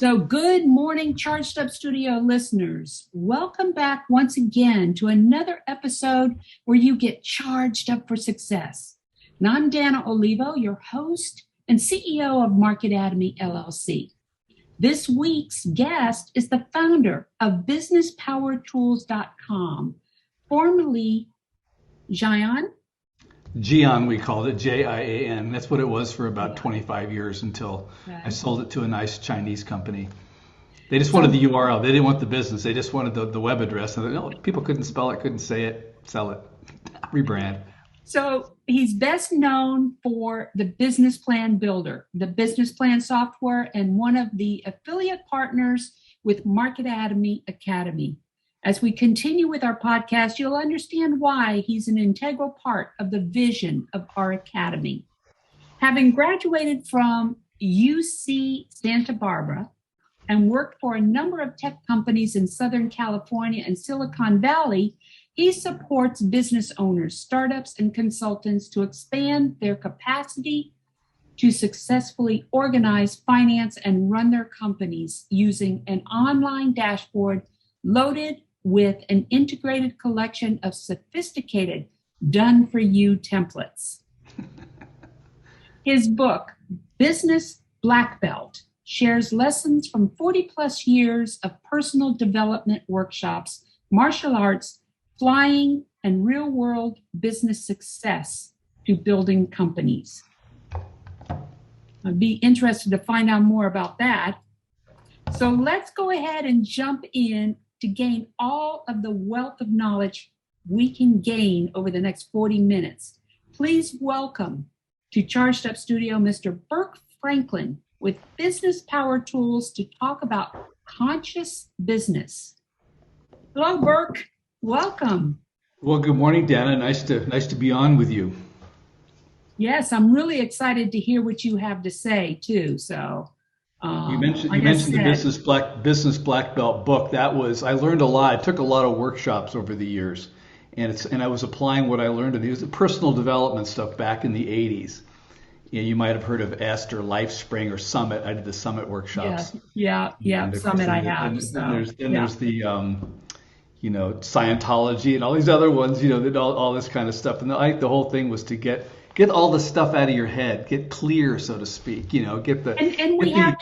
So good morning, Charged Up Studio listeners. Welcome back once again to another episode where you get charged up for success. And I'm Dana Olivo, your host and CEO of Marketatemy, LLC. This week's guest is the founder of businesspowertools.com, formerly JIAN. JIAN, we called it, JIAN. That's what it was for about 25 years until I sold it to a nice Chinese company. They just wanted the URL. They didn't want the business. They just wanted the web address. And no, people couldn't spell it, couldn't say it, sell it, rebrand. So he's best known for the BizPlanBuilder, the business plan software, and one of the affiliate partners with Marketatemy Academy. As we continue with our podcast, you'll understand why he's an integral part of the vision of our academy. Having graduated from UC Santa Barbara and worked for a number of tech companies in Southern California and Silicon Valley, he supports business owners, startups, and consultants to expand their capacity to successfully organize, finance, and run their companies using an online dashboard loaded with an integrated collection of sophisticated done-for-you templates. His book, Business Black Belt, shares lessons from 40-plus years of personal development workshops, martial arts, flying, and real-world business success to building companies. I'd be interested to find out more about that. So let's go ahead and jump in to gain all of the wealth of knowledge we can gain over the next 40 minutes. Please welcome to Charged Up Studio, Mr. Burke Franklin with Business Power Tools to talk about conscious business. Hello, Burke. Welcome. Well, good morning, Dana. Nice to be on with you. Yes, I'm really excited to hear what you have to say too. So. You mentioned the business black belt book. I learned a lot. I took a lot of workshops over the years, and I was applying what I learned. And it was personal development stuff back in the 80s. You might have heard of EST or LifeSpring or Summit. I did the Summit workshops. Yeah. Summit I have. There's the Scientology and all these other ones. All this kind of stuff. And the whole thing was to get all the stuff out of your head, get clear, so to speak, get the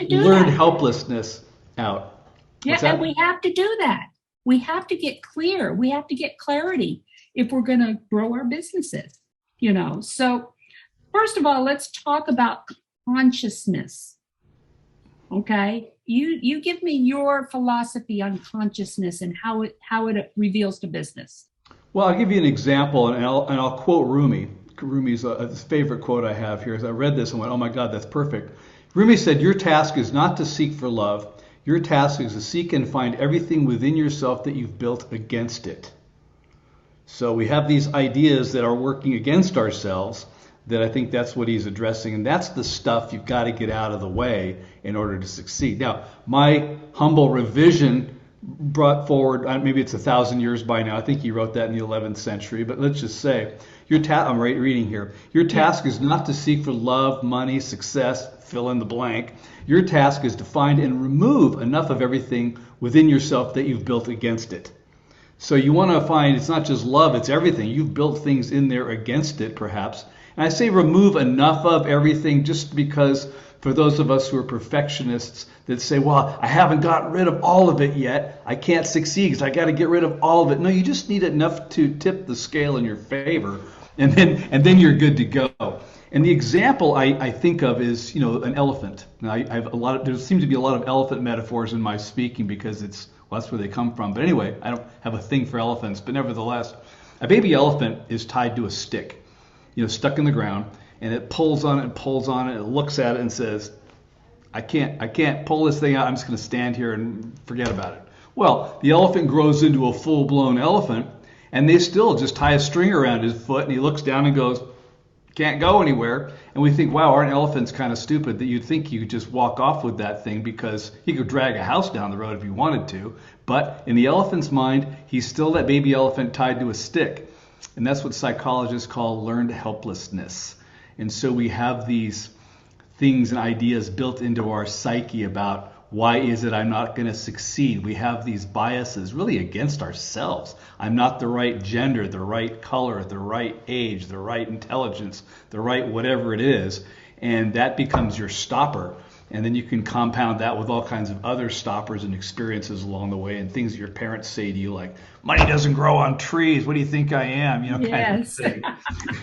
learned helplessness out. And we have to do that. We have to get clear. We have to get clarity if we're going to grow our businesses, So first of all, let's talk about consciousness. Okay. You give me your philosophy on consciousness and how it reveals to business. Well, I'll give you an example, and I'll quote Rumi. Rumi's favorite quote I have here is I read this and went, oh my God, that's perfect. Rumi said, your task is not to seek for love. Your task is to seek and find everything within yourself that you've built against it. So we have these ideas that are working against ourselves that I think that's what he's addressing. And that's the stuff you've got to get out of the way in order to succeed. Now, my humble revision brought forward, maybe it's 1,000 years by now. I think he wrote that in the 11th century. But let's just say, I'm reading here. Your task is not to seek for love, money, success, fill in the blank. Your task is to find and remove enough of everything within yourself that you've built against it. So you want to find it's not just love, it's everything. You've built things in there against it, perhaps. And I say remove enough of everything just because for those of us who are perfectionists that say, well, I haven't gotten rid of all of it yet. I can't succeed because I got to get rid of all of it. No, you just need enough to tip the scale in your favor, and then you're good to go. And the example I think of is, an elephant. Now, there seems to be a lot of elephant metaphors in my speaking because that's where they come from. But anyway, I don't have a thing for elephants, but nevertheless, a baby elephant is tied to a stick, stuck in the ground. And it pulls on it and pulls on it. And it looks at it and says, I can't pull this thing out. I'm just going to stand here and forget about it. Well, the elephant grows into a full-blown elephant, and they still just tie a string around his foot, and he looks down and goes, can't go anywhere. And we think, wow, aren't elephants kind of stupid that you'd think you could just walk off with that thing because he could drag a house down the road if he wanted to. But in the elephant's mind, he's still that baby elephant tied to a stick. And that's what psychologists call learned helplessness. And so we have these things and ideas built into our psyche about why is it I'm not going to succeed? We have these biases really against ourselves. I'm not the right gender, the right color, the right age, the right intelligence, the right whatever it is. And that becomes your stopper. And then you can compound that with all kinds of other stoppers and experiences along the way, and things your parents say to you like, money doesn't grow on trees. What do you think I am? Kind of thing.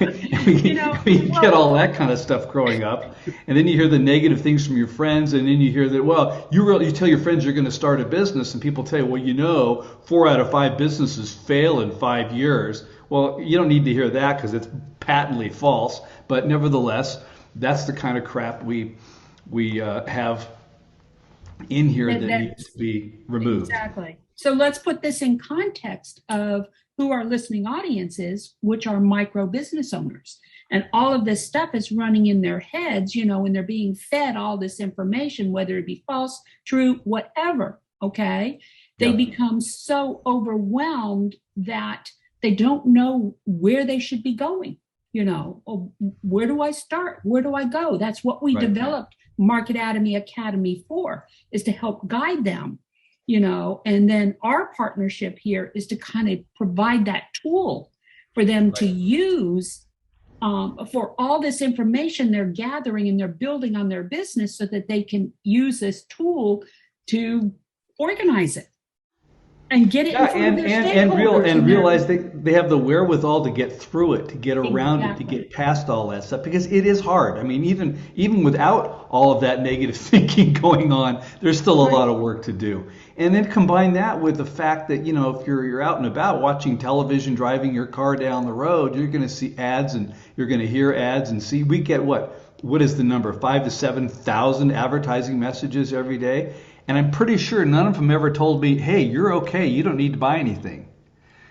You get all that kind of stuff growing up. And then you hear the negative things from your friends. And then you hear that, well, you tell your friends you're going to start a business, and people tell you, well, 4 out of 5 businesses fail in 5 years. Well, you don't need to hear that because it's patently false. But nevertheless, that's the kind of crap we have in here that needs to be removed. Exactly. So let's put this in context of who our listening audience is, which are micro business owners. And all of this stuff is running in their heads, and they're being fed all this information, whether it be false, true, whatever. Okay. They become so overwhelmed that they don't know where they should be going. Where do I start? Where do I go? That's what we developed Market Academy for, is to help guide them, and then our partnership here is to kind of provide that tool for them to use for all this information they're gathering and they're building on their business, so that they can use this tool to organize it and get it in front of their stakeholders and realize they have the wherewithal to get through it, to get around it, to get past all that stuff, because it is hard. I mean, even without all of that negative thinking going on, there's still a lot of work to do. And then combine that with the fact that, if you're out and about watching television, driving your car down the road, you're going to see ads and you're going to hear ads and see. We get what is the number? 5,000 to 7,000 advertising messages every day. And I'm pretty sure none of them ever told me, hey, you're okay, you don't need to buy anything.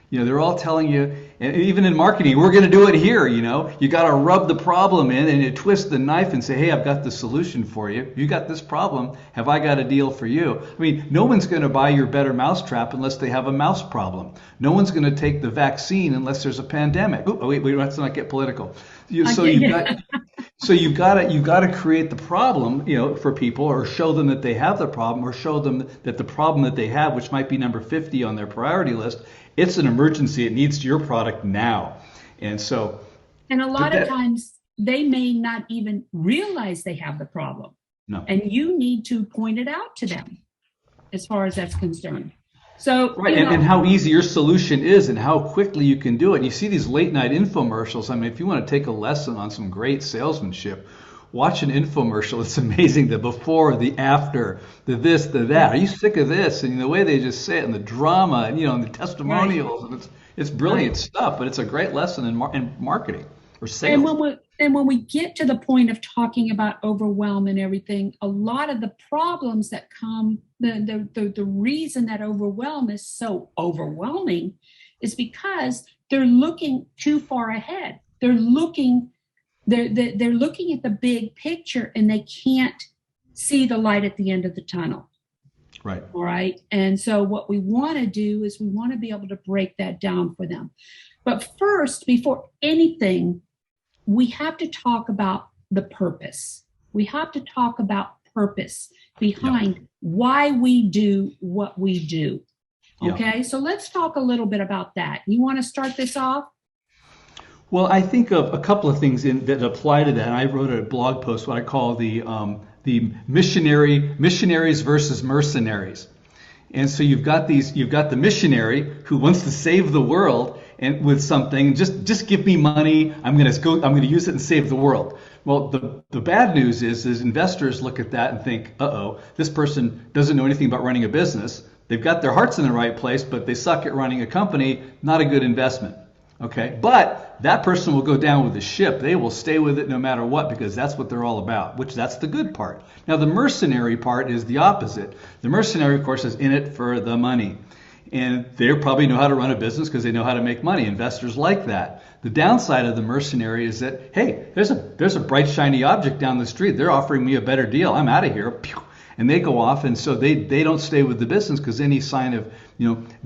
They're all telling you, and even in marketing, we're going to do it here. You got to rub the problem in and you twist the knife and say, hey, I've got the solution for you. You got this problem. Have I got a deal for you? I mean, no one's going to buy your better mousetrap unless they have a mouse problem. No one's going to take the vaccine unless there's a pandemic. Oh, wait, let's not get political. So you've got to create the problem, for people, or show them that they have the problem, or show them that the problem that they have, which might be number 50 on their priority list, it's an emergency. It needs your product now. And a lot of times they may not even realize they have the problem. No. And you need to point it out to them as far as that's concerned. So and how easy your solution is and how quickly you can do it. And you see these late night infomercials. I mean, if you want to take a lesson on some great salesmanship, watch an infomercial. It's amazing, the before, the after, the this, the that. Are you sick of this? And the way they just say it, and the drama, and and the testimonials, and it's brilliant stuff. But it's a great lesson in marketing or sales. And when we get to the point of talking about overwhelm and everything, a lot of the problems that come, the reason that overwhelm is so overwhelming is because they're looking too far ahead. They're looking at the big picture, and they can't see the light at the end of the tunnel. Right. All right. And so what we want to do is we want to be able to break that down for them. But first, before anything, we have to talk about the purpose. We have to talk about purpose behind why we do what we do. Okay, so let's talk a little bit about that. You want to start this off? Well, I think of a couple of things that apply to that. I wrote a blog post, what I call the missionaries versus mercenaries. And so you've got the missionary who wants to save the world and with something, just give me money. I'm going to use it and save the world. Well, the bad news is investors look at that and think, this person doesn't know anything about running a business. They've got their hearts in the right place, but they suck at running a company. Not a good investment. Okay, but that person will go down with the ship. They will stay with it no matter what, because that's what they're all about, that's the good part. Now, the mercenary part is the opposite. The mercenary, of course, is in it for the money. And they probably know how to run a business because they know how to make money. Investors like that. The downside of the mercenary is that, hey, there's a bright, shiny object down the street. They're offering me a better deal. I'm out of here. And they go off, and so they don't stay with the business, because any sign of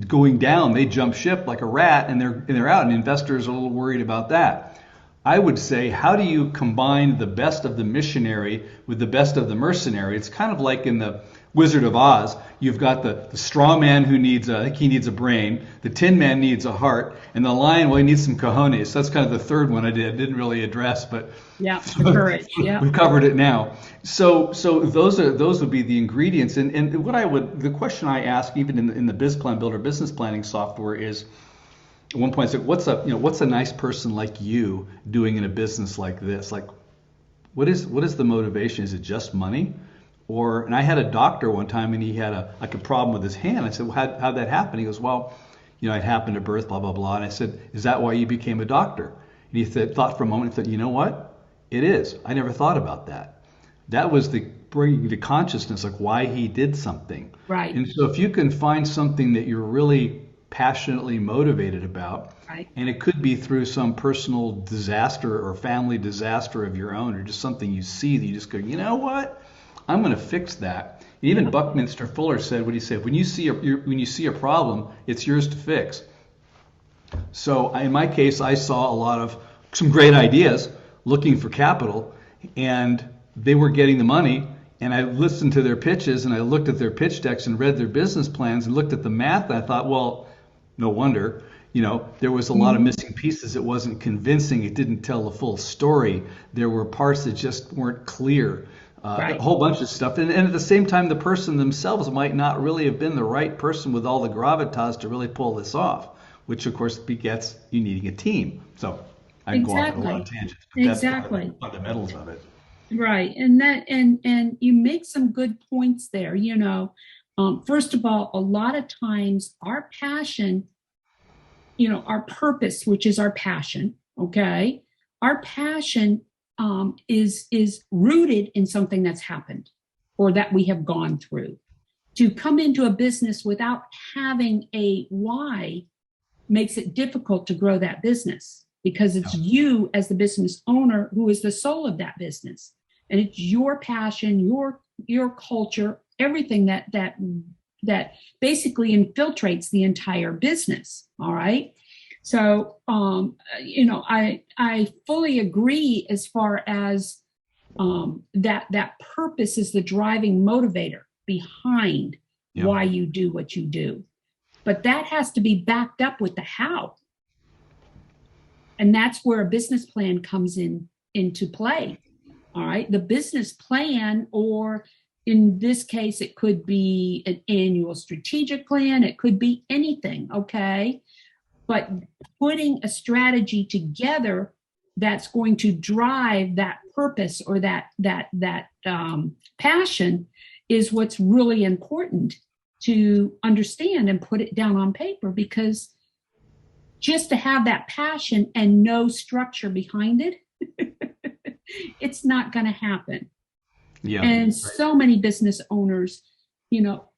going down, they jump ship like a rat, and they're out. And investors are a little worried about that. I would say, how do you combine the best of the missionary with the best of the mercenary? It's kind of like in the Wizard of Oz. You've got the strong man who needs I think he needs a brain. The Tin Man needs a heart, and the lion, well, he needs some cojones. So that's kind of the third one I didn't really address, but Yeah, the courage. Yeah. we've covered it now. So those would be the ingredients. And the question I ask even in the BizPlanBuilder business planning software is, at one point I said, what's a nice person like you doing in a business like this? Like, what is the motivation? Is it just money? And I had a doctor one time, and he had a problem with his hand. I said, well, how'd that happen? He goes, well, it happened at birth, blah, blah, blah. And I said, is that why you became a doctor? And he thought for a moment, and said, you know what? It is. I never thought about that. That was the bringing to consciousness, like why he did something. Right. And so if you can find something that you're really passionately motivated about, right. And it could be through some personal disaster or family disaster of your own, or just something you see that you just go, you know what? I'm going to fix that. Even Buckminster Fuller said what he said: when you see a problem, it's yours to fix. So in my case, I saw some great ideas looking for capital, and they were getting the money. And I listened to their pitches, and I looked at their pitch decks and read their business plans and looked at the math. And I thought, well, no wonder. There was a lot of missing pieces. It wasn't convincing. It didn't tell the full story. There were parts that just weren't clear. Right. A whole bunch of stuff. And at the same time, the person themselves might not really have been the right person with all the gravitas to really pull this off, which of course begets you needing a team. So I go off on a lot of tangents. But that's the fundamentals of it. Right. And you make some good points there. First of all, a lot of times our passion, our purpose, which is our passion, okay, our passion is rooted in something that's happened or that we have gone through. To come into a business without having a why makes it difficult to grow that business, because it's you as the business owner who is the soul of that business, and it's your passion, your culture, everything that basically infiltrates the entire business. All right. So, I fully agree as far as that purpose is the driving motivator behind why you do what you do. But that has to be backed up with the how. And that's where a business plan comes into play. All right. The business plan, or in this case, it could be an annual strategic plan. It could be anything. Okay. But putting a strategy together that's going to drive that purpose or that passion is what's really important to understand and put it down on paper, because just to have that passion and no structure behind it, it's not going to happen. Yeah. And so many business owners,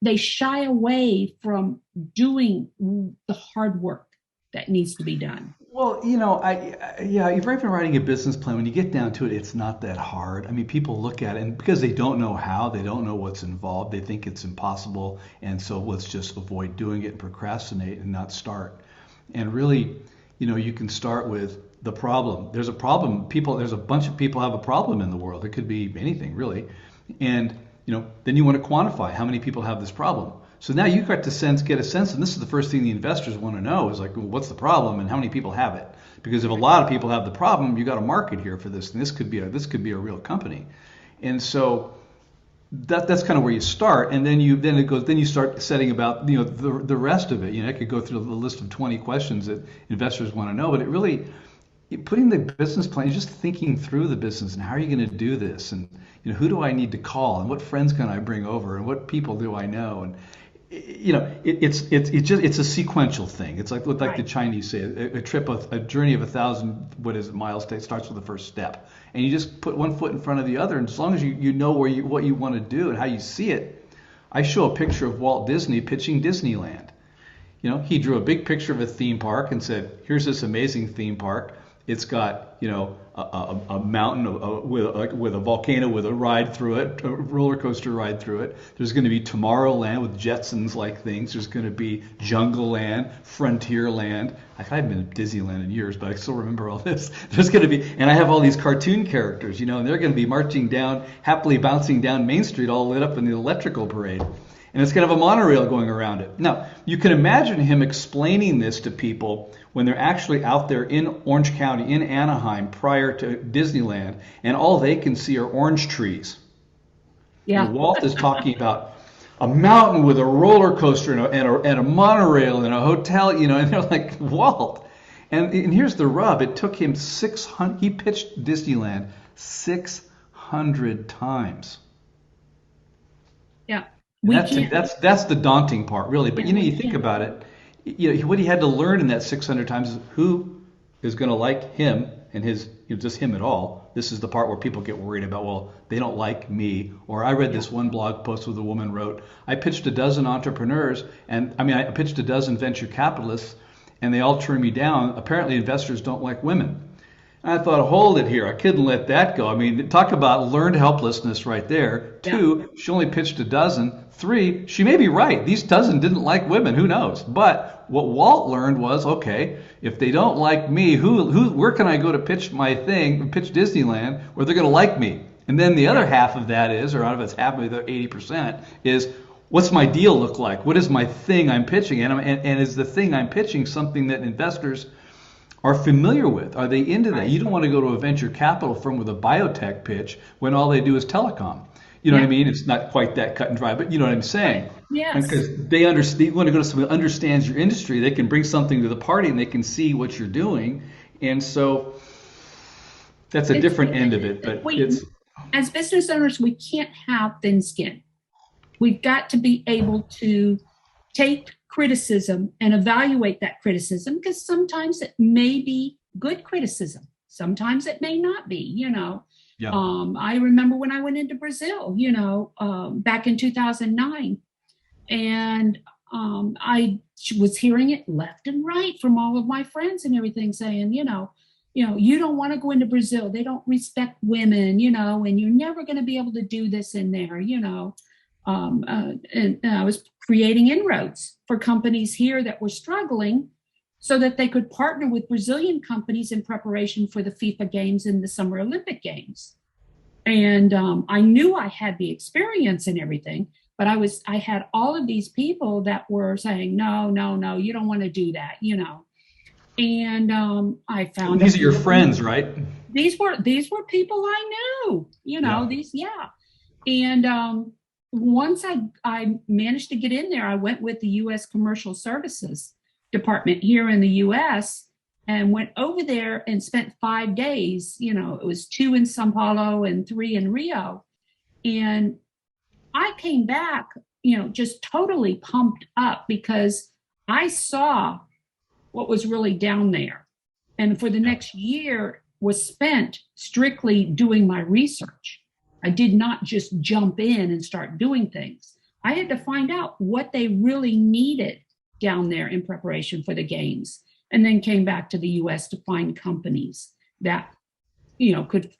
they shy away from doing the hard work that needs to be done. Well, if you've been writing a business plan, when you get down to it, it's not that hard. I mean, people look at it, and because they don't know how, they don't know what's involved, they think it's impossible, and so let's just avoid doing it and procrastinate and not start. And really, you can start with the problem. There's a problem. There's a bunch of people have a problem in the world. It could be anything, really. And, then you want to quantify how many people have this problem. So now you got to get a sense, and this is the first thing the investors want to know is like, well, what's the problem and how many people have it? Because if a lot of people have the problem, you got a market here for this, and this could be a real company. And so that's kind of where you start, and then you start setting about the rest of it. I could go through the list of 20 questions that investors want to know, but it really putting the business plan, just thinking through the business and how are you going to do this, and who do I need to call, and what friends can I bring over, and what people do I know, and it's a sequential thing. It's like the Chinese say, a journey of 1,000 miles starts with the first step, and you just put one foot in front of the other, and as long as you know what you want to do and how you see it. I show a picture of Walt Disney pitching Disneyland. He drew a big picture of a theme park and said, here's this amazing theme park, It's got, a mountain with a volcano with a ride through it, a roller coaster ride through it. There's going to be Tomorrowland with Jetsons like things. There's going to be Jungle Land, Frontier Land. I haven't been to Disneyland in years, but I still remember all this. There's going to be, and I have all these cartoon characters, and they're going to be marching down, happily bouncing down Main Street, all lit up in the electrical parade. And it's going to have a monorail going around it. Now, you can imagine him explaining this to people when they're actually out there in Orange County, in Anaheim, prior to Disneyland, and all they can see are orange trees. Yeah. And Walt is talking about a mountain with a roller coaster and a monorail and a hotel, and they're like, Walt. And here's the rub. It took him 600, he pitched Disneyland 600 times. Yeah. That's the daunting part, really. But you think about it. What he had to learn in that 600 times is who is going to like him and his, just him at all. This is the part where people get worried about, well, they don't like me. Or I read this one blog post where the woman wrote, I pitched a dozen entrepreneurs, I pitched a dozen venture capitalists, and they all turned me down. Apparently, investors don't like women. I thought, hold it here. I couldn't let that go. Talk about learned helplessness right there. Yeah. 2, she only pitched a dozen. 3, she may be right. These dozen didn't like women. Who knows? But what Walt learned was, okay, if they don't like me, where can I go to pitch my thing, pitch Disneyland, where they're going to like me? And then the other half of that is, or out of it's half of the 80%, is what's my deal look like? What is my thing I'm pitching? And is the thing I'm pitching something that investors are familiar with? Are they into that? You don't want to go to a venture capital firm with a biotech pitch when all they do is telecom. You know what I mean? It's not quite that cut and dry, but you know what I'm saying? Yes. Because they understand. You want to go to someone who understands your industry. They can bring something to the party and they can see what you're doing. And so that's a different end of it. But as business owners, we can't have thin skin. We've got to be able to take criticism and evaluate that criticism, because sometimes it may be good criticism. Sometimes it may not be, Yeah. I remember when I went into Brazil, back in 2009, and I was hearing it left and right from all of my friends and everything saying, you don't want to go into Brazil. They don't respect women, and you're never going to be able to do this in there, and I was creating inroads for companies here that were struggling so that they could partner with Brazilian companies in preparation for the FIFA Games and the Summer Olympic Games. And I knew I had the experience and everything, but I had all of these people that were saying, no, you don't want to do that, And I found these are your friends, right? These were people I knew, And once I managed to get in there, I went with the U.S. Commercial Services Department here in the U.S. and went over there and spent 5 days. It was 2 in Sao Paulo and 3 in Rio. And I came back, just totally pumped up because I saw what was really down there. And for the next year was spent strictly doing my research. I did not just jump in and start doing things. I had to find out what they really needed down there in preparation for the games, and then came back to the U.S. to find companies that, could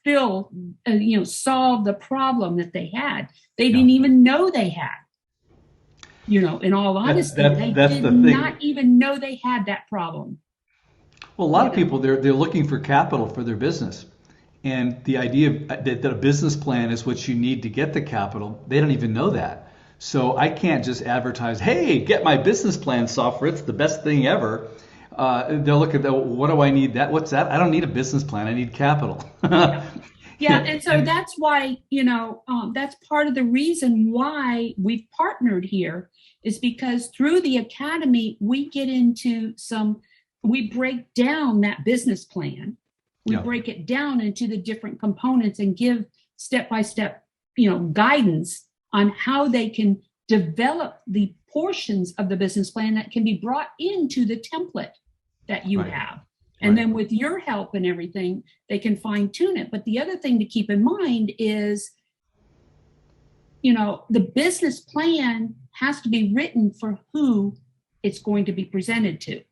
solve the problem that they had. They didn't even know they had. In all honesty, they did not even know they had that problem. Well, a lot of people, they're looking for capital for their business. And the idea that a business plan is what you need to get the capital, they don't even know that. So I can't just advertise, hey, get my business plan software. It's the best thing ever. They'll look at that. What do I need? What's that? I don't need a business plan. I need capital. Yeah. And so that's why, that's part of the reason why we've partnered here, is because through the academy, we get into we break down that business plan. We break it down into the different components and give step-by-step, guidance on how they can develop the portions of the business plan that can be brought into the template that you have. And then with your help and everything, they can fine-tune it. But the other thing to keep in mind is, the business plan has to be written for who it's going to be presented to.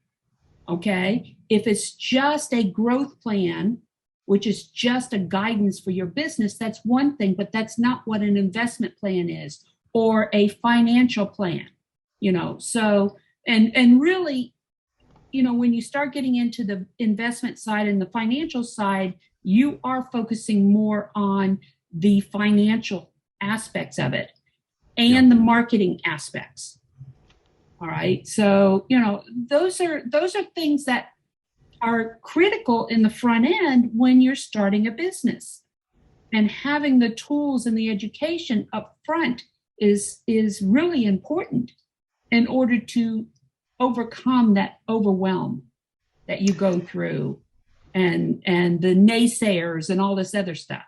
Okay? if it's just a growth plan, which is just a guidance for your business, that's one thing, but that's not what an investment plan is, or a financial plan, So, and really, when you start getting into the investment side and the financial side, you are focusing more on the financial aspects of it and the marketing aspects. All right. So, those are things that are critical in the front end when you're starting a business, and having the tools and the education up front is really important in order to overcome that overwhelm that you go through, and the naysayers and all this other stuff.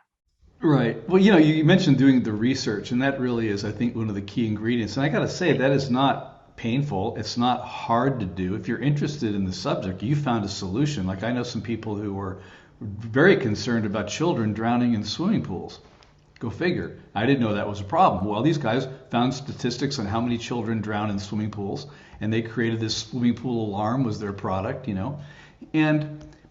Right. Well, you mentioned doing the research, and that really is, I think, one of the key ingredients. And I got to say, that is not painful. It's not hard to do. If you're interested in the subject, you found a solution. Like, I know some people who were very concerned about children drowning in swimming pools. Go figure. I didn't know that was a problem. Well, these guys found statistics on how many children drown in swimming pools, and they created this swimming pool alarm was their product,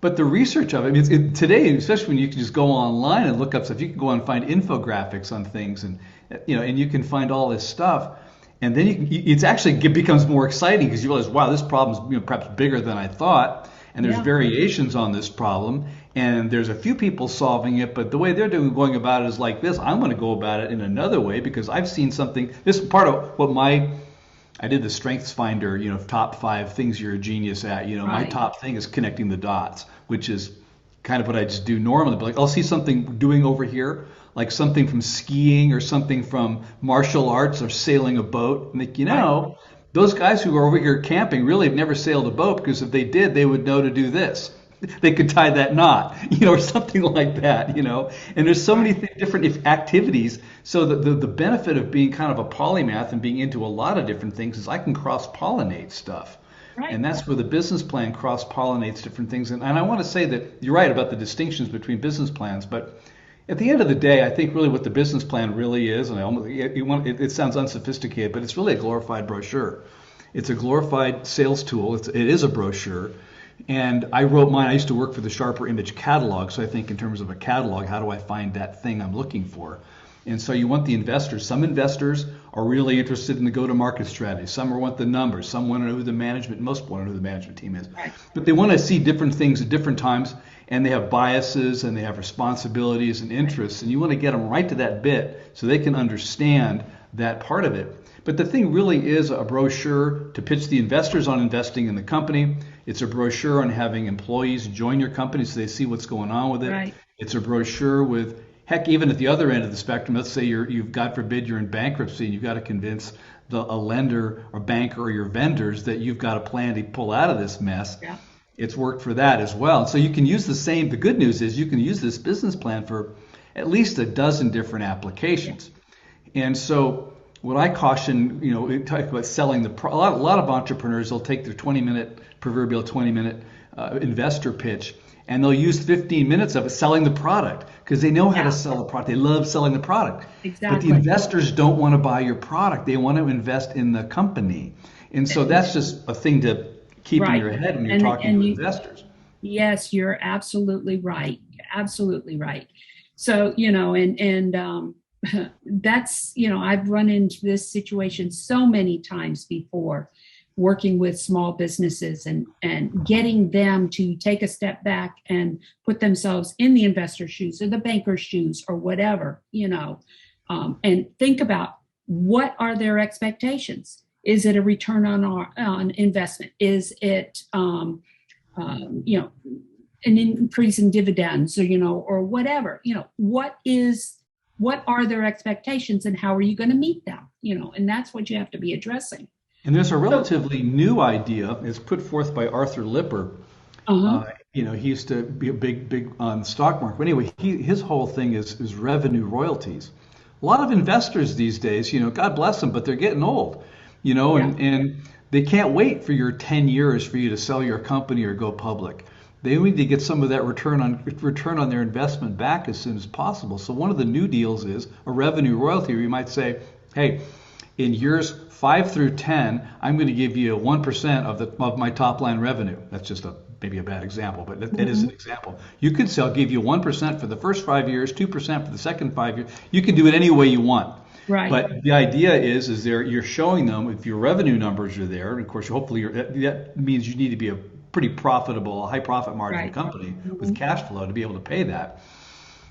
But the research of it, today, especially when you can just go online and look up stuff, you can go and find infographics on things, and you can find all this stuff, and then it becomes more exciting because you realize, wow, this problem's perhaps bigger than I thought, and there's variations on this problem, and there's a few people solving it, but the way they're going about it is like this. I'm going to go about it in another way because I've seen something. This is part of what I did the Strengths Finder, top 5 things you're a genius at. My top thing is connecting the dots, which is kind of what I just do normally. But I'll see something doing over here, like something from skiing or something from martial arts or sailing a boat. And those guys who are over here camping really have never sailed a boat, because if they did, they would know to do this. They could tie that knot, or something like that, And there's so many different activities. So the benefit of being kind of a polymath and being into a lot of different things is I can cross-pollinate stuff. Right. And that's where the business plan cross-pollinates different things. And I want to say that you're right about the distinctions between business plans, but at the end of the day, I think really what the business plan really is, and it sounds unsophisticated, but it's really a glorified brochure. It's a glorified sales tool. It is a brochure. And I wrote mine. I used to work for the Sharper Image catalog. So I think in terms of a catalog, how do I find that thing I'm looking for? And so you want the investors. Some investors are really interested in the go-to-market strategy. Some want the numbers. Some want to know who the management, most want to know who the management team is. Right. But they want to see different things at different times, and they have biases and they have responsibilities and interests. And you want to get them right to that bit so they can understand that part of it. But the thing really is a brochure to pitch the investors on investing in the company. It's a brochure on having employees join your company so they see what's going on with it. Right. It's a brochure with, heck, even at the other end of the spectrum, let's say you've, God forbid, you're in bankruptcy and you've got to convince a lender or banker or your vendors that you've got a plan to pull out of this mess. Yeah. It's worked for that as well. So you can use the good news is you can use this business plan for at least a dozen different applications. Yeah. And so what I caution, talk about selling a lot of entrepreneurs will take their proverbial 20-minute investor pitch, and they'll use 15 minutes of it selling the product because they know how to sell a product. They love selling the product. Exactly. But the investors don't want to buy your product. They want to invest in the company. And so that's just a thing to keep in your head when you're talking to investors. Yes, you're absolutely right. Absolutely right. So, that's, I've run into this situation so many times before, working with small businesses and getting them to take a step back and put themselves in the investor's shoes or the banker's shoes or whatever, and think about what are their expectations. Is it a return on investment? Is it, an increase in dividends or whatever, what are their expectations and how are you going to meet them? And that's what you have to be addressing. And there's a relatively new idea. It's put forth by Arthur Lipper. He used to be a big on the stock market. But anyway, his whole thing is revenue royalties. A lot of investors these days, God bless them, but they're getting old, and they can't wait for your 10 years for you to sell your company or go public. They need to get some of that return on their investment back as soon as possible. So one of the new deals is a revenue royalty, where you might say, hey, in years 5 through 10, I'm going to give you 1% of my top line revenue. That's just a maybe a bad example, but that is an example. You could say, I'll give you 1% for the first 5 years, 2% for the second 5 years. You can do it any way you want. Right. But the idea is you're showing them if your revenue numbers are there, and of course, hopefully that means you need to be a pretty profitable, high profit margin company with cash flow to be able to pay that.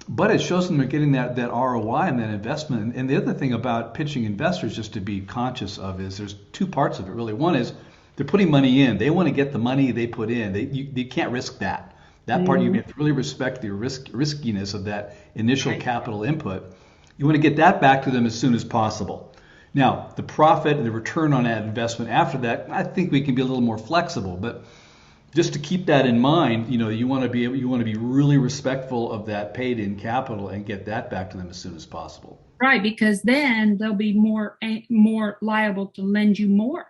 But it shows them they're getting that ROI and that investment. And the other thing about pitching investors, just to be conscious of, is there's two parts of it really. One is they're putting money in. They want to get the money they put in. You can't risk that. That part you have to really respect the riskiness of that initial capital input. You want to get that back to them as soon as possible. Now, the profit and the return on that investment after that, I think we can be a little more flexible. But just to keep that in mind, you want to be really respectful of that paid in capital and get that back to them as soon as possible. Right, because then they'll be more liable to lend you more.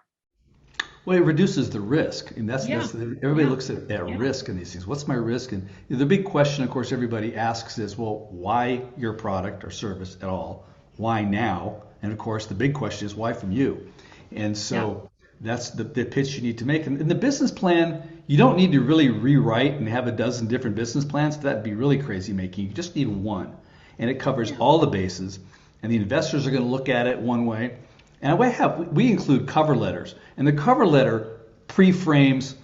Well, it reduces the risk, and that's everybody looks at risk in these things. What's my risk? And the big question, of course, everybody asks is, well, why your product or service at all? Why now? And of course, the big question is, why from you? And so that's the pitch you need to make. And the business plan, you don't need to really rewrite and have a dozen different business plans. That'd be really crazy making. You just need one, and it covers all the bases. And the investors are going to look at it one way. And we include cover letters, and the cover letter pre-frames,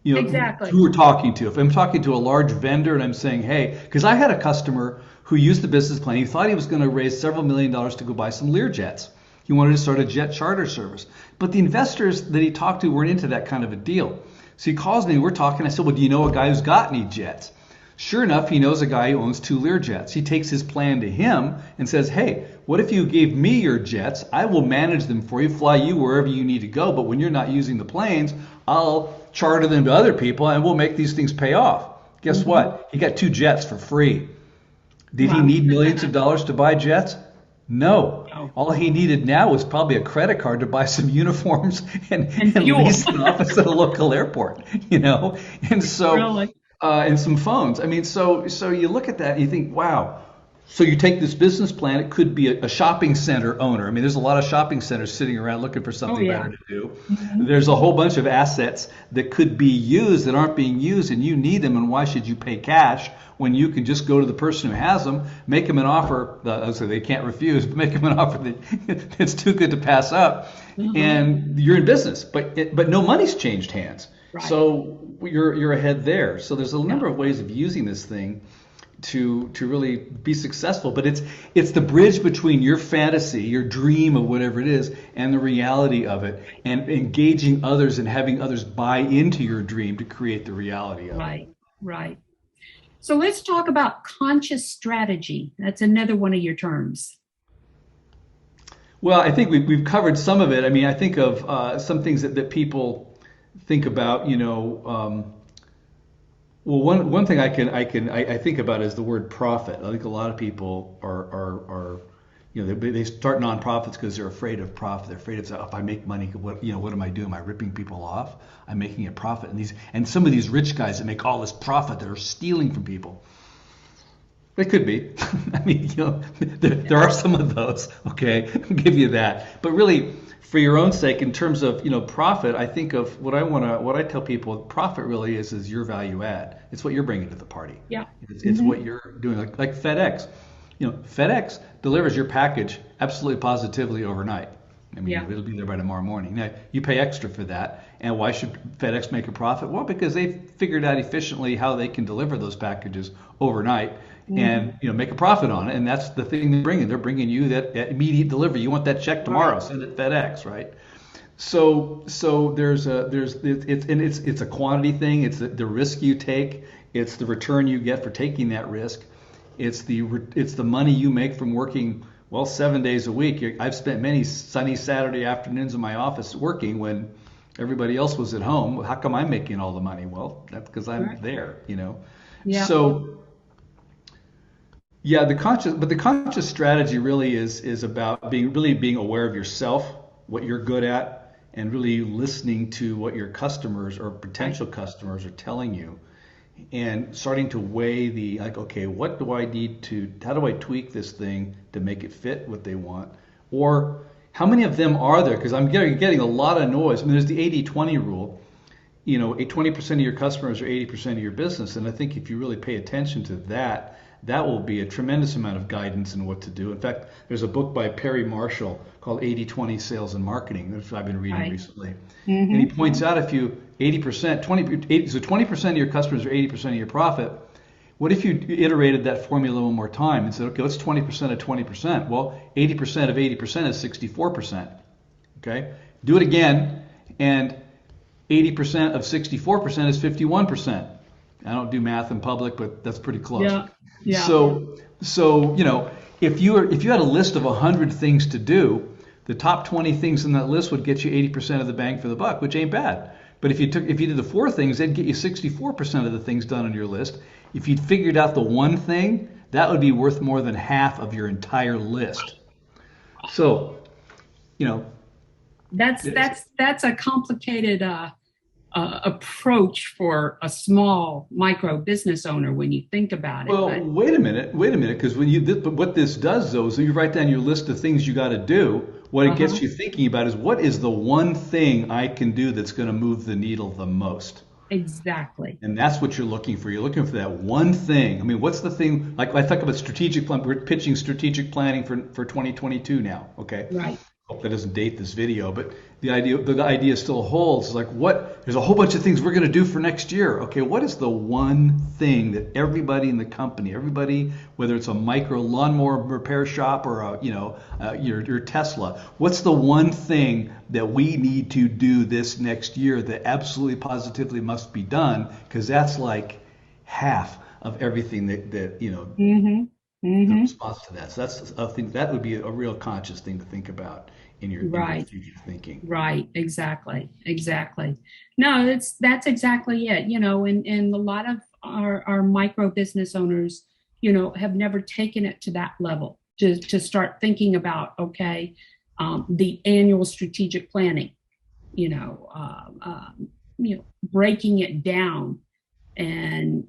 who we're talking to. If I'm talking to a large vendor and I'm saying, hey, because I had a customer who used the business plan. He thought he was going to raise several $1 million to go buy some Learjets. He wanted to start a jet charter service, but the investors that he talked to weren't into that kind of a deal. So he calls me. We're talking. I said, well, do you know a guy who's got any jets? Sure enough, he knows a guy who owns 2 Learjets. He takes his plan to him and says, hey, what if you gave me your jets? I will manage them for you, fly you wherever you need to go. But when you're not using the planes, I'll charter them to other people and we'll make these things pay off. Guess what? He got 2 jets for free. Did he need millions of dollars to buy jets? No. All he needed now was probably a credit card to buy some uniforms and lease an office at a local airport, And so... Really? And some phones. I mean, so you look at that and you think, wow. So you take this business plan. It could be a shopping center owner. I mean, there's a lot of shopping centers sitting around looking for something better to do. There's a whole bunch of assets that could be used that aren't being used, and you need them. And why should you pay cash when you can just go to the person who has them, make them an offer? So they can't refuse, but make them an offer that's too good to pass up, and you're in business. But no money's changed hands. Right. So you're ahead there. So there's a number of ways of using this thing to really be successful. But it's the bridge between your fantasy, your dream of whatever it is, and the reality of it, and engaging others and having others buy into your dream to create the reality of it. Right. So let's talk about conscious strategy. That's another one of your terms. Well, I think we've covered some of it. I mean, I think of some things that people think about, well, one thing I think about is the word profit. I think a lot of people are they start nonprofits because they're afraid of profit. They're afraid of, if I make money, what am I doing? Am I ripping people off? I'm making a profit. And some of these rich guys that make all this profit, they're stealing from people. They could be. I mean, there are some of those. Okay, I'll give you that. But really, for your own sake, in terms of profit, I think of what I tell people. Profit really is your value add. It's what you're bringing to the party. Yeah. It's what you're doing. Like FedEx. FedEx delivers your package absolutely positively overnight. I mean, it'll be there by tomorrow morning. Now, you pay extra for that. And why should FedEx make a profit? Well, because they've figured out efficiently how they can deliver those packages overnight and make a profit on it. And that's the thing they're bringing. They're bringing you that immediate delivery. You want that check tomorrow, send it FedEx, right? So it's a quantity thing. It's the risk you take. It's the return you get for taking that risk. It's the money you make from working 7 days a week. I've spent many sunny Saturday afternoons in my office working when everybody else was at home. How come I'm making all the money? Well, that's because I'm there, Yeah. So the conscious strategy really is about being aware of yourself, what you're good at, and really listening to what your customers or potential customers are telling you, and starting to weigh okay, what do I need to? How do I tweak this thing to make it fit what they want? Or how many of them are there? Because I'm getting a lot of noise. I mean, there's the 80-20 rule. a 20% of your customers are 80% of your business. And I think if you really pay attention to that, that will be a tremendous amount of guidance in what to do. In fact, there's a book by Perry Marshall called 80/20 Sales and Marketing, which I've been reading recently. And he points out if you 20% of your customers are 80% of your profit, what if you iterated that formula one more time and said, okay, what's 20% of 20%? Well, 80% of 80% is 64%. Okay, do it again, and 80% of 64% is 51%. I don't do math in public, but that's pretty close. Yeah. So if you had a list of 100 things to do, the top 20 things in that list would get you 80% of the bang for the buck, which ain't bad. But if you did the 4 things, that'd get you 64% of the things done on your list. If you'd figured out the one thing, that would be worth more than half of your entire list. So, that's a complicated approach for a small micro business owner when you think about it. Well, wait a minute, because what this does though is you write down your list of things you got to do. What it gets you thinking about is what is the one thing I can do that's going to move the needle the most. Exactly. And that's what you're looking for. You're looking for that one thing. I mean, what's the thing? Like I talk about strategic plan. We're pitching strategic planning for 2022 now. Okay. Right. Hope that doesn't date this video, but the idea still holds. It's like there's a whole bunch of things we're going to do for next year. Okay, what is the one thing that everybody in the company, whether it's a micro lawnmower repair shop or your Tesla, what's the one thing that we need to do this next year that absolutely positively must be done? Because that's like half of everything that the response to that. So that's I think that would be a real conscious thing to think about in your future thinking. Right. Exactly. No, that's exactly it. And a lot of our micro business owners, have never taken it to that level to start thinking about, okay, the annual strategic planning, breaking it down and,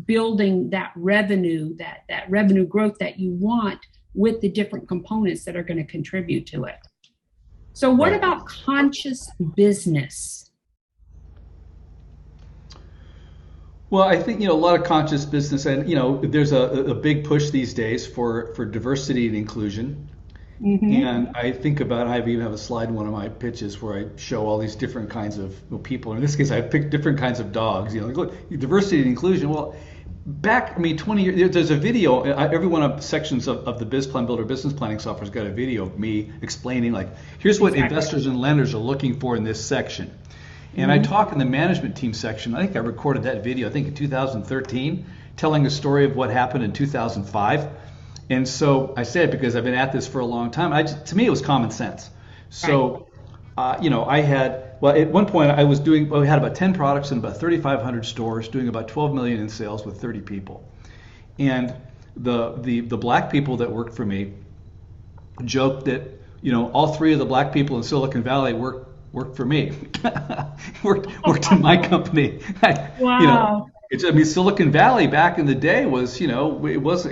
building that revenue, that revenue growth that you want with the different components that are going to contribute to it. So what about conscious business? Well, I think, a lot of conscious business, and, there's a big push these days for diversity and inclusion. And I think about, I even have a slide in one of my pitches where I show all these different kinds of people. In this case, I picked different kinds of dogs. Look, diversity and inclusion. Well, back, 20 years, there's a video, every one of sections of the BizPlanBuilder business planning software's got a video of me explaining, here's what investors and lenders are looking for in this section. And I talk in the management team section. I think I recorded that video, in 2013, telling a story of what happened in 2005. And so I say it because I've been at this for a long time. To me, it was common sense. So, I had, at one point we had about 10 products in about 3,500 stores, doing about 12 million in sales with 30 people. And the black people that worked for me joked that, all 3 of the black people in Silicon Valley worked for me, worked in my company. Wow. Silicon Valley back in the day was, it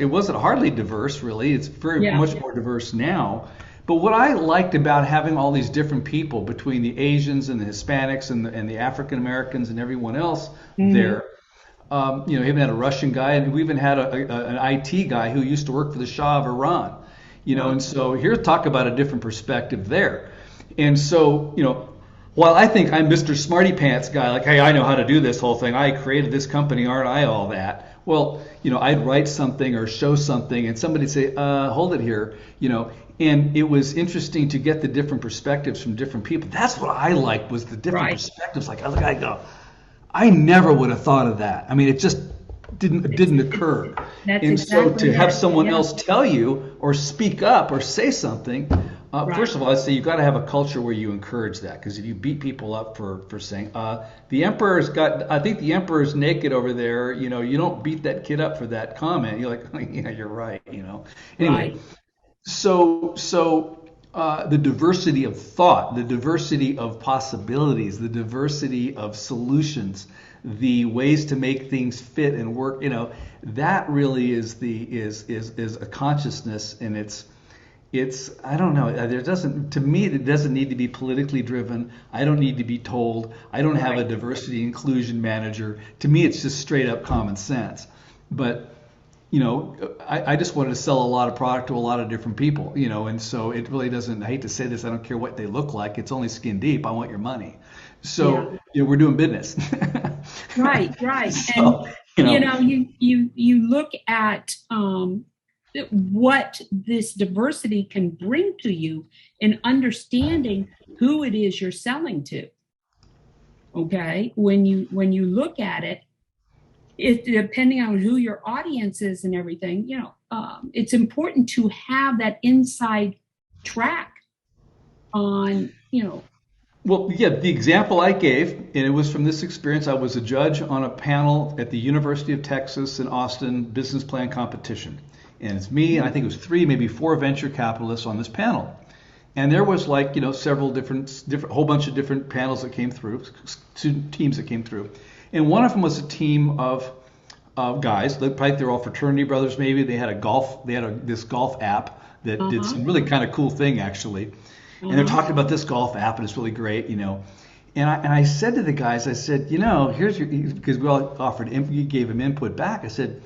wasn't hardly diverse, really. It's very much more diverse now. But what I liked about having all these different people between the Asians and the Hispanics and the African Americans and everyone else there, even had a Russian guy, and we even had an IT guy who used to work for the Shah of Iran, and so here's talk about a different perspective there. And so, while I think I'm Mr. Smarty Pants guy, hey, I know how to do this whole thing. I created this company, aren't I? All that. Well, I'd write something or show something, and somebody'd say, hold it here, And it was interesting to get the different perspectives from different people. That's what I liked, was the different perspectives. I go, I never would have thought of that. It just didn't occur. So to have someone else tell you or speak up or say something. First of all, I'd say you've got to have a culture where you encourage that, because if you beat people up for saying, I think the emperor's naked over there, you don't beat that kid up for that comment. You're like, yeah, you're right, Anyway, so the diversity of thought, the diversity of possibilities, the diversity of solutions, the ways to make things fit and work, that really is a consciousness, and I don't know. To me, it doesn't need to be politically driven. I don't need to be told. I don't have a Right. diversity inclusion manager. To me, it's just straight up common sense. But, I just wanted to sell a lot of product to a lot of different people, and so it really doesn't, I hate to say this, I don't care what they look like. It's only skin deep. I want your money. Yeah. So, we're doing business. Right. Right. And So, you know, you look at what this diversity can bring to you in understanding who it is you're selling to. Okay, when you look at it, depending on who your audience is and everything, it's important to have that inside track on, Well, yeah, the example I gave, and it was from this experience. I was a judge on a panel at the University of Texas in Austin business plan competition. And it's me, and I think it was three, maybe four venture capitalists on this panel. And there was like, several different, whole bunch of different panels that came through, student teams that came through. And one of them was a team of guys, probably they're all fraternity brothers maybe. They had this golf app that did some really kind of cool thing actually. And they're talking about this golf app, and it's really great, And I said to the guys, I said, here's because we all you gave them input back. I said,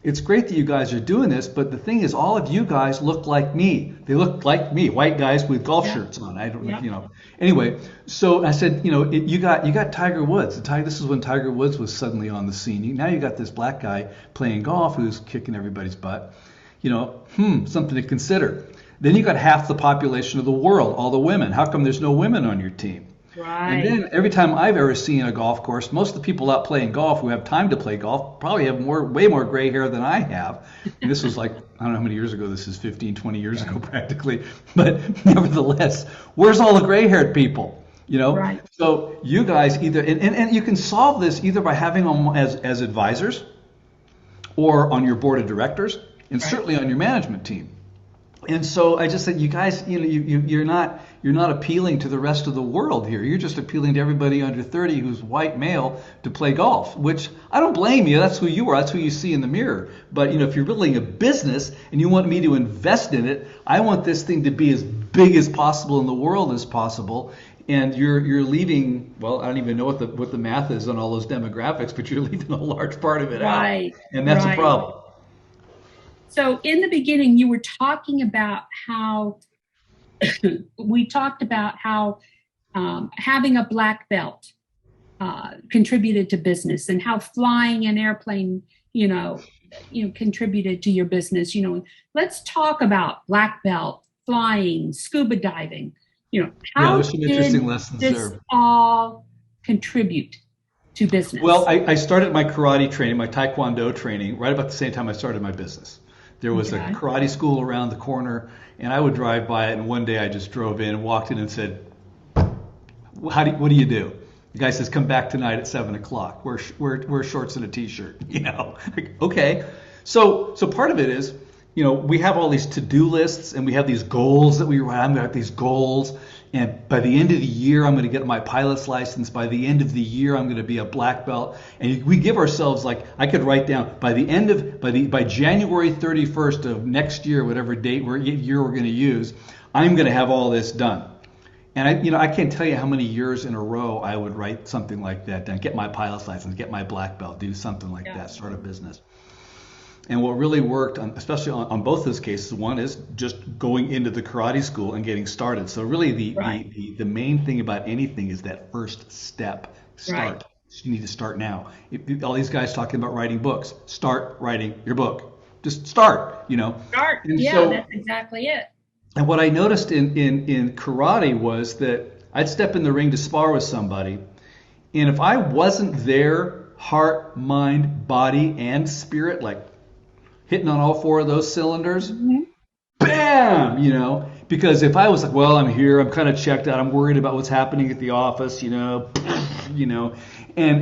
it's great that you guys are doing this, but the thing is, all of you guys look like me. They look like me, white guys with golf shirts on. I don't, Anyway, so I said, you got Tiger Woods. This is when Tiger Woods was suddenly on the scene. Now you got this black guy playing golf who's kicking everybody's butt. Something to consider. Then you got half the population of the world, all the women. How come there's no women on your team? right. And then every time I've ever seen a golf course, most of the people out playing golf who have time to play golf probably have way more gray hair than I have. And this was like, I don't know how many years ago this is, 15, 20 years ago practically. But nevertheless, where's all the gray haired people? Right. So you guys either, and you can solve this either by having them as advisors or on your board of directors and certainly on your management team. And so I just said, you guys, you're not appealing to the rest of the world here. You're just appealing to everybody under 30 who's white male to play golf, which I don't blame you. That's who you are. That's who you see in the mirror. But if you're building a business and you want me to invest in it, I want this thing to be as big as possible in the world as possible. And you're leaving, well, I don't even know what the math is on all those demographics, but you're leaving a large part of it out. And that's a problem. So in the beginning, you were talking about how having a black belt contributed to business, and how flying an airplane, contributed to your business. Let's talk about black belt, flying, scuba diving. How there's some interesting lessons this there. all contribute to business? Well, I started my karate training, my taekwondo training, right about the same time I started my business. There was a karate school around the corner, and I would drive by it, and one day I just drove in, walked in and said, what do you do? The guy says, come back tonight at 7 o'clock. Wear shorts and a t-shirt, Like, okay. So part of it is, we have all these to-do lists, and we have these goals that we write. I'm going to have these goals, and by the end of the year, I'm going to get my pilot's license. By the end of the year, I'm going to be a black belt. And we give ourselves, like, I could write down by January 31st of next year, whatever year we're going to use, I'm going to have all this done. And I can't tell you how many years in a row I would write something like that down, get my pilot's license, get my black belt, do something like that, start a business. And what really worked, especially on both those cases, one is just going into the karate school and getting started. So really the main thing about anything is that first step, start. Right. You need to start now. All these guys talking about writing books, start writing your book. Just start, Start, and that's exactly it. And what I noticed in karate was that I'd step in the ring to spar with somebody, and if I wasn't there, heart, mind, body, and spirit, like hitting on all four of those cylinders, bam, because if I was like, well, I'm here, I'm kind of checked out, I'm worried about what's happening at the office, and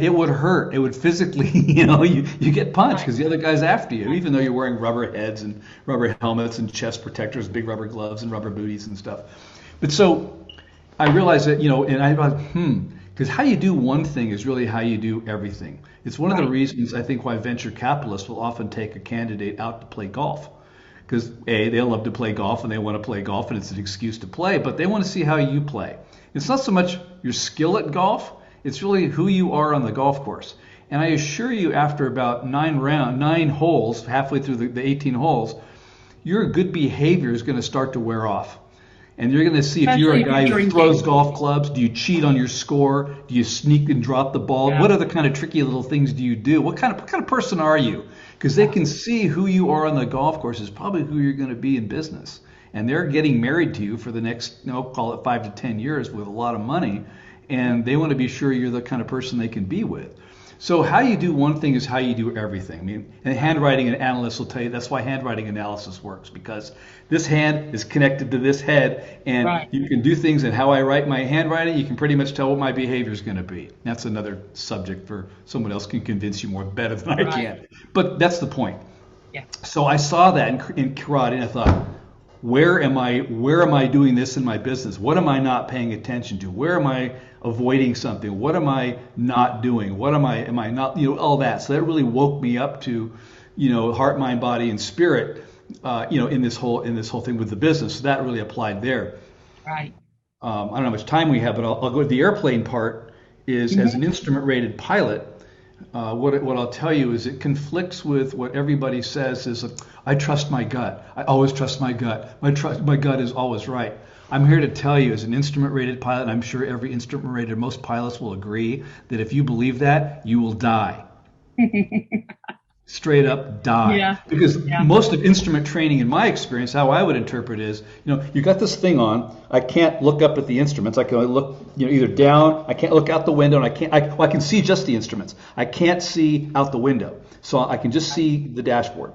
it would hurt. It would physically, you get punched because the other guy's after you, even though you're wearing rubber heads and rubber helmets and chest protectors, big rubber gloves and rubber booties and stuff. But so I realized that, and I thought, because how you do one thing is really how you do everything. It's one of the reasons I think why venture capitalists will often take a candidate out to play golf. because they love to play golf and they want to play golf and it's an excuse to play, but they want to see how you play. It's not so much your skill at golf, it's really who you are on the golf course. And I assure you, after about 9 holes, halfway through the 18 holes, your good behavior is going to start to wear off. And you're going to see if you're a guy who throws golf clubs, do you cheat on your score? Do you sneak and drop the ball? Yeah. What other kind of tricky little things do you do? What kind of person are you? Because they can see who you are on the golf course is probably who you're going to be in business. And they're getting married to you for the next, call it 5 to 10 years with a lot of money. And they want to be sure you're the kind of person they can be with. So how you do one thing is how you do everything. I mean, and handwriting and analysts will tell you that's why handwriting analysis works, because this hand is connected to this head, and you can do things. And how I write my handwriting, you can pretty much tell what my behavior is going to be. That's another subject for someone else can convince you more better than I can. But that's the point. Yeah. So I saw that in karate, and I thought, where am I doing this in my business? What am I not paying attention to? Where am I avoiding something? What am I not doing? What am I not, all that. So that really woke me up to, heart, mind, body, and spirit, in this whole thing with the business. So that really applied there. Right. I don't know how much time we have, but I'll go to the airplane part. Is as an instrument rated pilot, what I'll tell you is it conflicts with what everybody says is, I trust my gut. I always trust my gut. My gut is always right. I'm here to tell you, as an instrument rated pilot, and I'm sure every instrument rated, most pilots will agree, that if you believe that, you will die. Straight up die. Yeah. Because most of instrument training, in my experience, how I would interpret is, you got this thing on. I can't look up at the instruments. I can only look, either down. I can't look out the window, and I can see just the instruments. I can't see out the window, so I can just see the dashboard.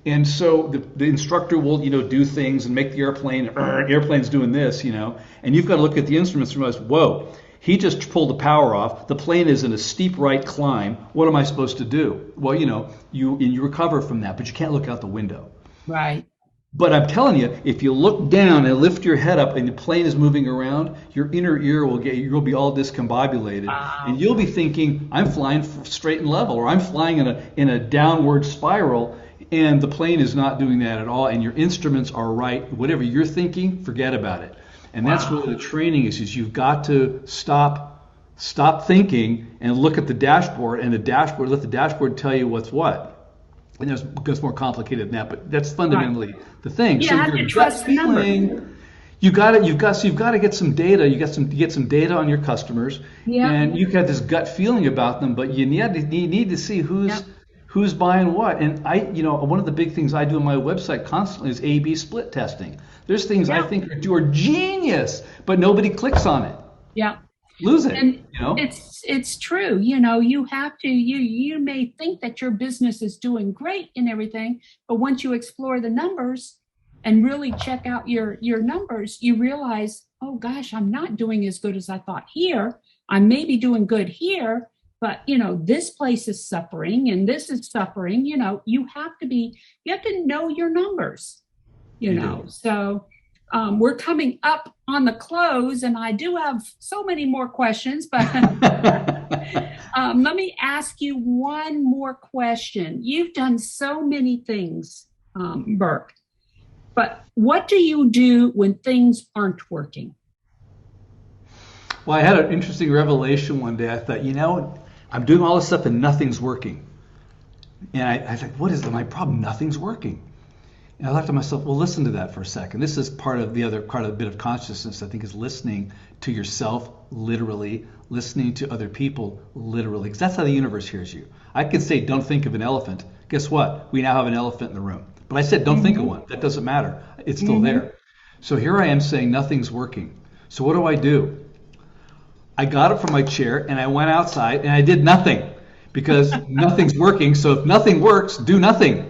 And so the instructor will, do things and make the airplane's doing this, and you've got to look at the instruments and realize, whoa. He just pulled the power off. The plane is in a steep right climb. What am I supposed to do? Well, you recover from that, but you can't look out the window. Right. But I'm telling you, if you look down and lift your head up and the plane is moving around, your inner ear you'll be all discombobulated. Wow. And you'll be thinking, I'm flying straight and level, or I'm flying in a downward spiral, and the plane is not doing that at all, and your instruments are right. Whatever you're thinking, forget about it. And that's really the training is you've got to stop thinking and look at the dashboard, and let the dashboard tell you what's what. And it goes more complicated than that, but that's fundamentally the thing. You so have to trust the number. You've got to get some data. You get some data on your customers, and you've got this gut feeling about them, but you need to see who's buying what. And one of the big things I do on my website constantly is A/B split testing. There's things I think are genius, but nobody clicks on it. Yeah. Lose it. And it's true. You have to, you may think that your business is doing great and everything, but once you explore the numbers and really check out your numbers, you realize, oh gosh, I'm not doing as good as I thought here. I may be doing good here, but this place is suffering and this is suffering. You have to know your numbers. So we're coming up on the close, and I do have so many more questions, but let me ask you one more question. You've done so many things, Burke, but what do you do when things aren't working? Well, I had an interesting revelation one day. I thought, I'm doing all this stuff and nothing's working. And I thought, what is my problem? Nothing's working. And I thought to myself, well, listen to that for a second. This is part of the bit of consciousness, I think, is listening to yourself literally, listening to other people literally, because that's how the universe hears you. I could say, don't think of an elephant. Guess what? We now have an elephant in the room. But I said, don't think of one. That doesn't matter. It's still there. So here I am saying nothing's working. So what do? I got up from my chair and I went outside and I did nothing, because nothing's working. So if nothing works, do nothing.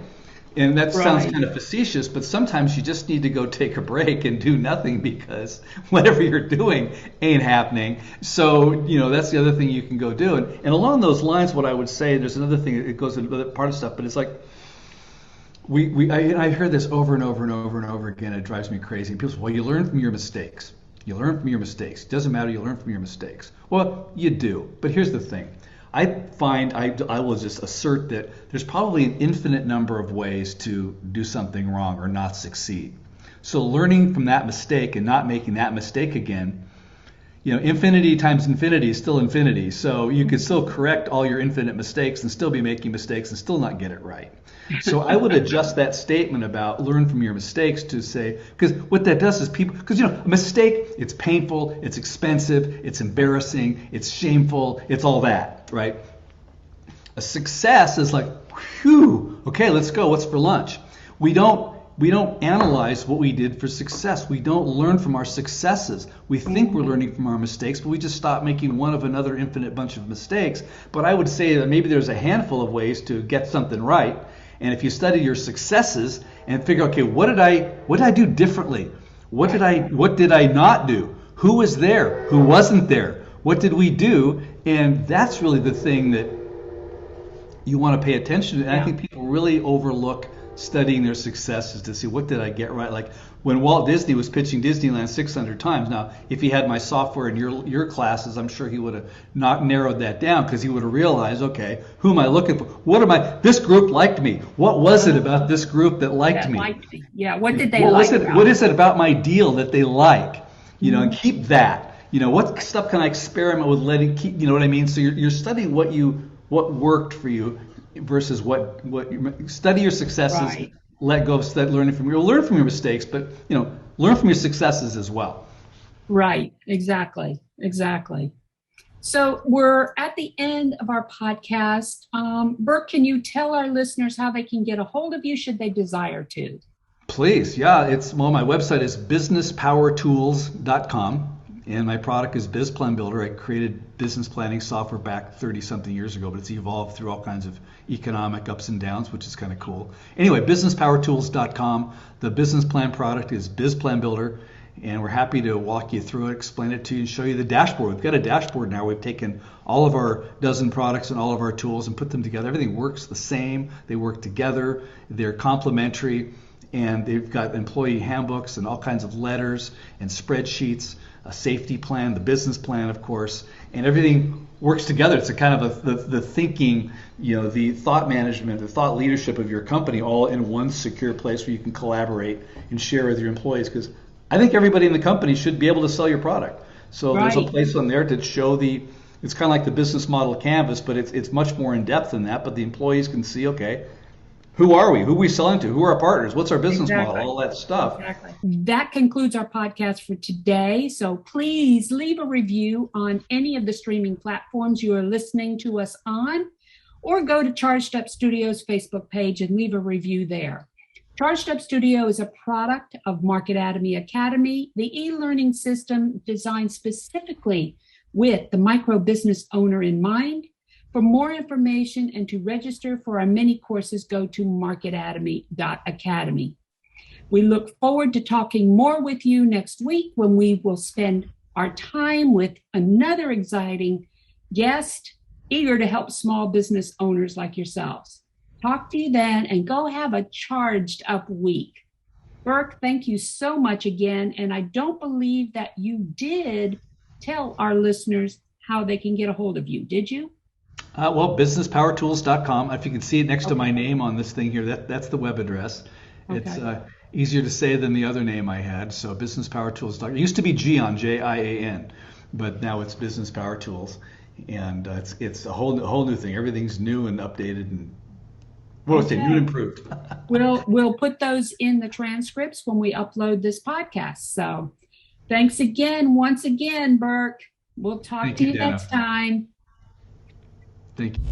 And that sounds kind of facetious, but sometimes you just need to go take a break and do nothing, because whatever you're doing ain't happening. So, that's the other thing you can go do. And along those lines, what I would say, there's another thing, it goes into the part of stuff, but it's like, I hear this over and over and over and over again. It drives me crazy. People say, well, you learn from your mistakes. You learn from your mistakes. It doesn't matter, you learn from your mistakes. Well, you do. But here's the thing. I find I will just assert that there's probably an infinite number of ways to do something wrong or not succeed. So learning from that mistake and not making that mistake again, infinity times infinity is still infinity. So you could still correct all your infinite mistakes and still be making mistakes and still not get it right. So I would adjust that statement about learn from your mistakes to say, because what that does is because a mistake, it's painful, it's expensive, it's embarrassing, it's shameful, it's all that, right? A success is like, whew, okay, let's go, what's for lunch? We don't analyze what we did for success. We don't learn from our successes. We think we're learning from our mistakes, but we just stop making one of another infinite bunch of mistakes. But I would say that maybe there's a handful of ways to get something right. And if you study your successes and figure, okay, what did I do differently? What did I not do? Who was there? Who wasn't there? What did we do? And that's really the thing that you want to pay attention to. And I think people really overlook studying their successes to see what did I get right. Like when Walt Disney was pitching Disneyland 600 times. Now, if he had my software in your classes, I'm sure he would have not narrowed that down, because he would have realized, okay, who am I looking for? This group liked me. What was it about this group that liked me? Yeah, what did they like? What is it about my deal that they like? And keep that. What stuff can I experiment with letting keep? You know what I mean? So you're studying what worked for you versus what study your successes, right. Let go of learn from your mistakes, but learn from your successes as well. Right, exactly. So we're at the end of our podcast. Burke, can you tell our listeners how they can get a hold of you should they desire to? Please, yeah. My website is businesspowertools.com. And my product is BizPlanBuilder. I created business planning software back 30-something years ago, but it's evolved through all kinds of economic ups and downs, which is kind of cool. Anyway, businesspowertools.com. The business plan product is BizPlanBuilder, and we're happy to walk you through it, explain it to you, and show you the dashboard. We've got a dashboard now. We've taken all of our dozen products and all of our tools and put them together. Everything works the same. They work together. They're complementary, and they've got employee handbooks and all kinds of letters and spreadsheets, a safety plan, the business plan, of course, and everything works together. It's a kind of the thinking, the thought management, the thought leadership of your company all in one secure place where you can collaborate and share with your employees, because I think everybody in the company should be able to sell your product. So There's a place on there to show it's kind of like the business model canvas, but it's much more in depth than that, but the employees can see, okay, who are we? Who are we selling to? Who are our partners? What's our business model? All that stuff. Exactly. That concludes our podcast for today. So please leave a review on any of the streaming platforms you are listening to us on, or go to Charged Up Studios Facebook page and leave a review there. Charged Up Studio is a product of Market Academy, the e-learning system designed specifically with the micro business owner in mind. For more information and to register for our mini courses, go to marketacademy.academy. We look forward to talking more with you next week, when we will spend our time with another exciting guest eager to help small business owners like yourselves. Talk to you then, and go have a charged up week. Burke, thank you so much again. And I don't believe that you did tell our listeners how they can get a hold of you, did you? Businesspowertools.com. If you can see it next to my name on this thing here, that's the web address. Okay. It's easier to say than the other name I had. So businesspowertools.com. It used to be JIAN, JIAN, but now it's Business Power Tools, and it's a whole new thing. Everything's new and updated, and new and improved. We'll put those in the transcripts when we upload this podcast. So thanks once again, Burke. We'll talk to you next time. Thank you.